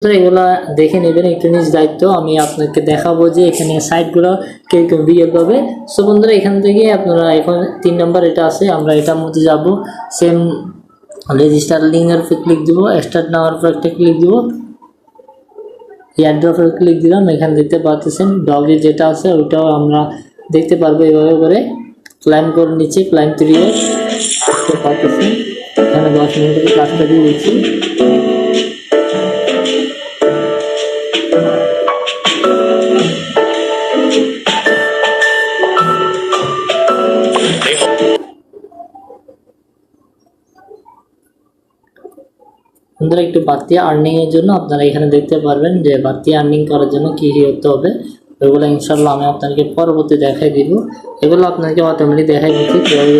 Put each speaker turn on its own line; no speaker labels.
তো এগুলা দেখে নেবেন, একটু নিজ দায়িত্ব। আমি আপনাকে দেখাবো যে এখানে সাইটগুলো কিরকম রিয়েল পাবে। সো বন্ধুরা, এখান থেকে আপনারা এখন 3 নম্বর এটা আছে, আমরা এটার মধ্যে যাব। সেম রেজিস্টার লিঙ্কের উপর ক্লিক দিব, স্টার্ট নেওয়ার পর একটা ক্লিক দিব, এয়ারড্রপের ক্লিক দিলাম। এখানে দেখতে পাচ্ছেন ডগে যেটা আছে ওইটাও আমরা দেখতে পারবো। এভাবে করে ক্লাইম্ব করে নিচে, ক্লাইম্ব 3 দেখতে পাচ্ছেন। এখানে 10 মিনিটের কাজটা দিয়ে দিচ্ছি। বন্ধুরা, একটু বাড়তি আর্নিং এর জন্য আপনারা এখানে দেখতে পারবেন যে বাড়তি আর্নিং করার জন্য কি কি করতে হবে। ওইগুলো ইনশাল্লাহ আমি আপনাকে পরবর্তী দেখাই দিব। এগুলো আপনাকে অটোমেটিক দেখাই দিচ্ছি কিভাবে